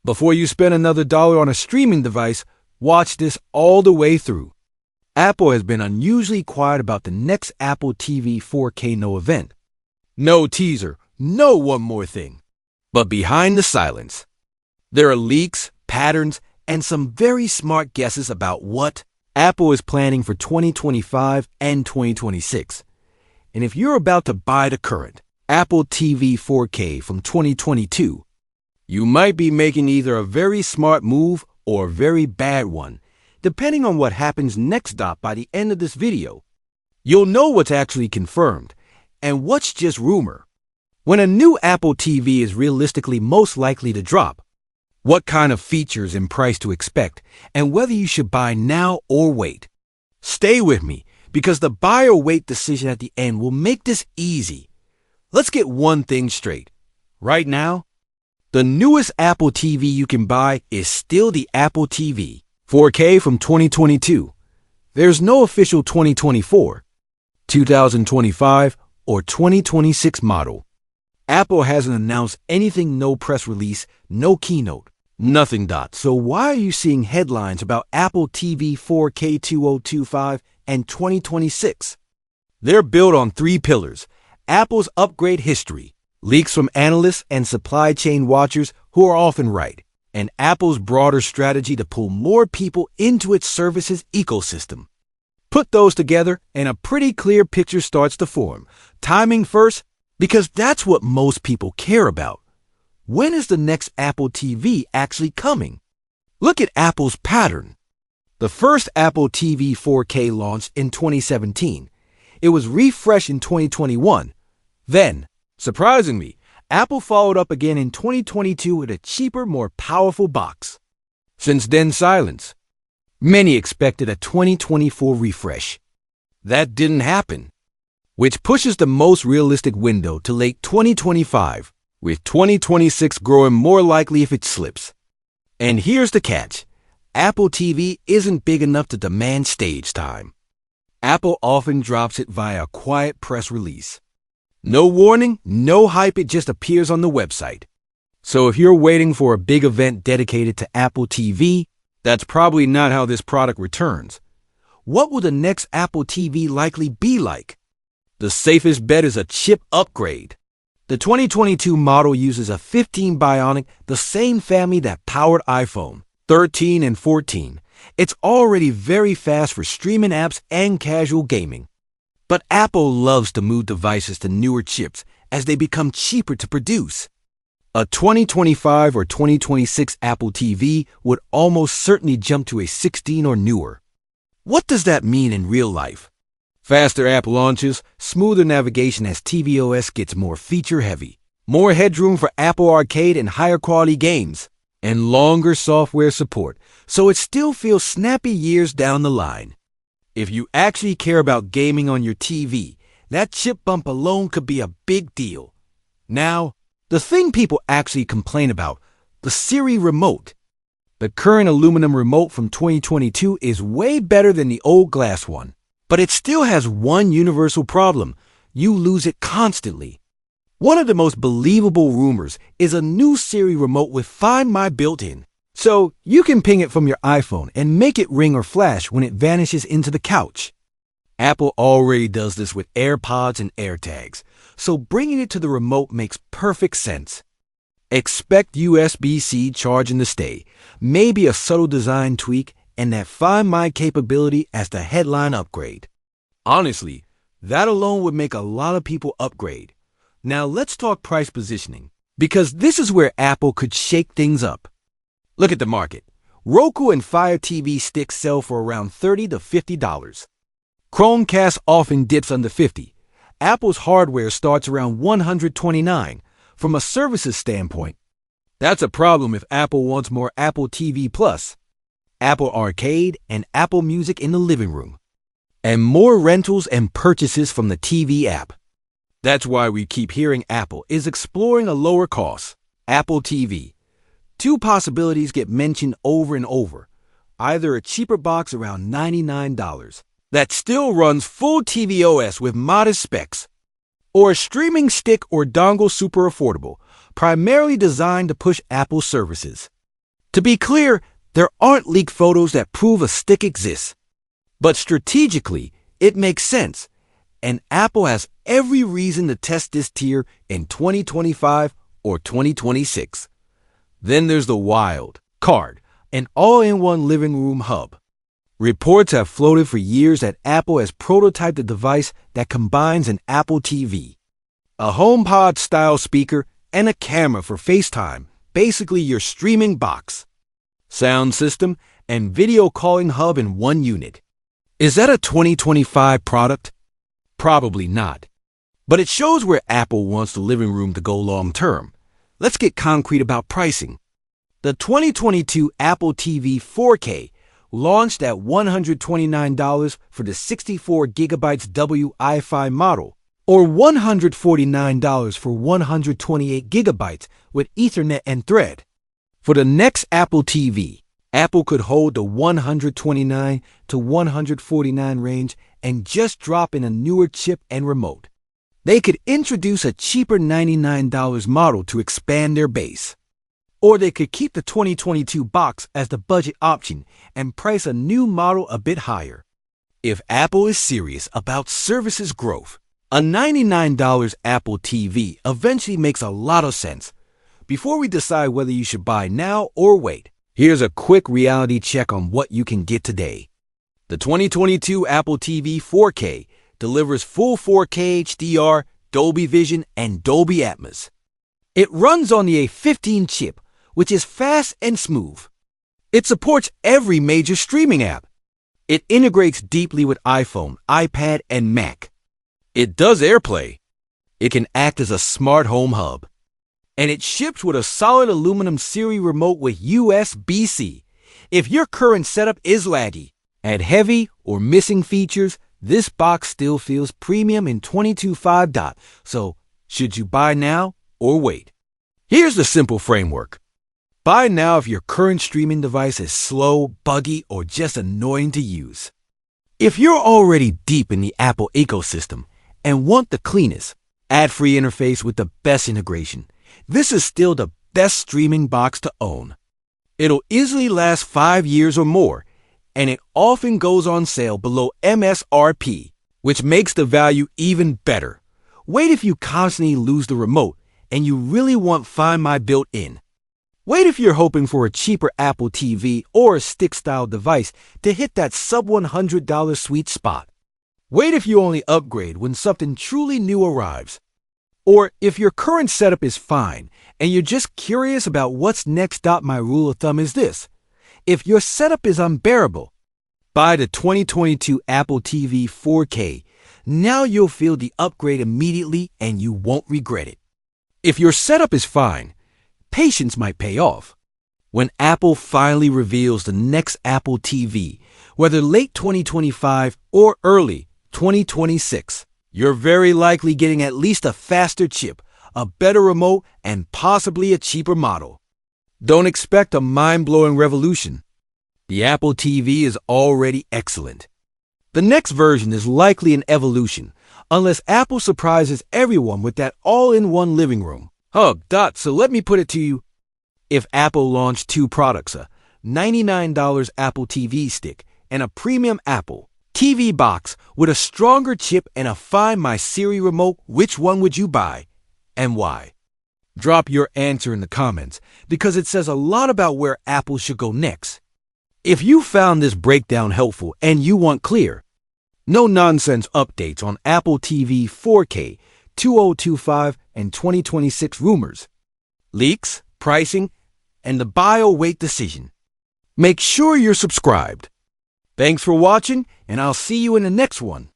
Before you spend another dollar on a streaming device, watch this all the way through. Apple has been unusually quiet about the next Apple TV 4K No event. No teaser, no one more thing. But behind the silence, there are leaks, patterns, and some very smart guesses about what Apple is planning for 2025 and 2026. And if you're about to buy the current Apple TV 4K from 2022, you might be making either a very smart move or a very bad one, depending on what happens next by the end of this video. You'll know what's actually confirmed and what's just rumor. When a new Apple TV is realistically most likely to drop, what kind of features and price to expect, and whether you should buy now or wait. Stay with me, because the buy or wait decision at the end will make this easy. Let's get one thing straight. Right now, the newest Apple TV you can buy is still the Apple TV 4K from 2022. There's no official 2024, 2025, or 2026 model. Apple hasn't announced anything, no press release, no keynote, nothing. So why are you seeing headlines about Apple TV 4K 2025 and 2026? They're built on three pillars: Apple's upgrade history, leaks from analysts and supply chain watchers who are often right, and Apple's broader strategy to pull more people into its services ecosystem. Put those together and a pretty clear picture starts to form. Timing first, because that's what most people care about. When is the next Apple TV actually coming? Look at Apple's pattern. The first Apple TV 4K launched in 2017. It was refreshed in 2021. Then, surprisingly, Apple followed up again in 2022 with a cheaper, more powerful box. Since then, silence. Many expected a 2024 refresh. That didn't happen, which pushes the most realistic window to late 2025, with 2026 growing more likely if it slips. And here's the catch. Apple TV isn't big enough to demand stage time. Apple often drops it via a quiet press release. No warning, no hype, it just appears on the website. So if you're waiting for a big event dedicated to Apple TV, that's probably not how this product returns. What will the next Apple TV likely be like? The safest bet is a chip upgrade. The 2022 model uses a 15 Bionic, the same family that powered iPhone 13 and 14. It's already very fast for streaming apps and casual gaming. But Apple loves to move devices to newer chips as they become cheaper to produce. A 2025 or 2026 Apple TV would almost certainly jump to a 16 or newer. What does that mean in real life? Faster app launches, smoother navigation as tvOS gets more feature-heavy, more headroom for Apple Arcade and higher quality games, and longer software support, so it still feels snappy years down the line. If you actually care about gaming on your TV, that chip bump alone could be a big deal. Now, the thing people actually complain about, the Siri remote. The current aluminum remote from 2022 is way better than the old glass one, but it still has one universal problem: you lose it constantly. One of the most believable rumors is a new Siri remote with Find My built-in, so you can ping it from your iPhone and make it ring or flash when it vanishes into the couch. Apple already does this with AirPods and AirTags, so bringing it to the remote makes perfect sense. Expect USB-C charging to stay, maybe a subtle design tweak, and that Find My capability as the headline upgrade. Honestly, that alone would make a lot of people upgrade. Now let's talk price positioning, because this is where Apple could shake things up. Look at the market. Roku and Fire TV sticks sell for around $30 to $50. Chromecast often dips under $50. Apple's hardware starts around $129. From a services standpoint, that's a problem if Apple wants more Apple TV Plus, Apple Arcade, and Apple Music in the living room, and more rentals and purchases from the TV app. That's why we keep hearing Apple is exploring a lower cost Apple TV. Two possibilities get mentioned over and over: either a cheaper box around $99 that still runs full tvOS with modest specs, or a streaming stick or dongle super affordable, primarily designed to push Apple services. To be clear, there aren't leaked photos that prove a stick exists. But strategically, it makes sense, and Apple has every reason to test this tier in 2025 or 2026. Then there's the Wild Card, an all-in-one living room hub. Reports have floated for years that Apple has prototyped a device that combines an Apple TV, a HomePod-style speaker, and a camera for FaceTime, basically your streaming box, sound system, and video calling hub in one unit. Is that a 2025 product? Probably not. But it shows where Apple wants the living room to go long term. Let's get concrete about pricing. The 2022 Apple TV 4K launched at $129 for the 64GB Wi-Fi model, or $149 for 128GB with Ethernet and Thread. For the next Apple TV, Apple could hold the $129 to $149 range and just drop in a newer chip and remote. They could introduce a cheaper $99 model to expand their base. Or they could keep the 2022 box as the budget option and price a new model a bit higher. If Apple is serious about services growth, a $99 Apple TV eventually makes a lot of sense. Before we decide whether you should buy now or wait, here's a quick reality check on what you can get today. The 2022 Apple TV 4K delivers full 4K HDR, Dolby Vision, and Dolby Atmos. It runs on the A15 chip, which is fast and smooth. It supports every major streaming app. It integrates deeply with iPhone, iPad, and Mac. It does AirPlay. It can act as a smart home hub. And it ships with a solid aluminum Siri remote with USB-C. If your current setup is laggy, had heavy or missing features, this box still feels premium in 22.5. So, should you buy now or wait? Here's the simple framework. Buy now if your current streaming device is slow, buggy, or just annoying to use. If you're already deep in the Apple ecosystem and want the cleanest, ad-free interface with the best integration, this is still the best streaming box to own. It'll easily last 5 years or more, and it often goes on sale below MSRP, which makes the value even better. Wait if you constantly lose the remote and you really want Find My built-in. Wait if you're hoping for a cheaper Apple TV or a stick-style device to hit that sub-$100 sweet spot. Wait if you only upgrade when something truly new arrives. Or if your current setup is fine and you're just curious about what's next. My rule of thumb is this. If your setup is unbearable, buy the 2022 Apple TV 4K. Now you'll feel the upgrade immediately and you won't regret it. If your setup is fine, patience might pay off. When Apple finally reveals the next Apple TV, whether late 2025 or early 2026, you're very likely getting at least a faster chip, a better remote, and possibly a cheaper model. Don't expect a mind-blowing revolution. The Apple TV is already excellent. The next version is likely an evolution, unless Apple surprises everyone with that all-in-one living room. So let me put it to you. If Apple launched two products, a $99 Apple TV stick and a premium Apple TV box with a stronger chip and a Find My Siri remote, which one would you buy and why? Drop your answer in the comments because it says a lot about where Apple should go next. If you found this breakdown helpful and you want clear, no-nonsense updates on Apple TV 4K, 2025 and 2026 rumors, leaks, pricing, and the buy or wait decision, make sure you're subscribed. Thanks for watching, and I'll see you in the next one.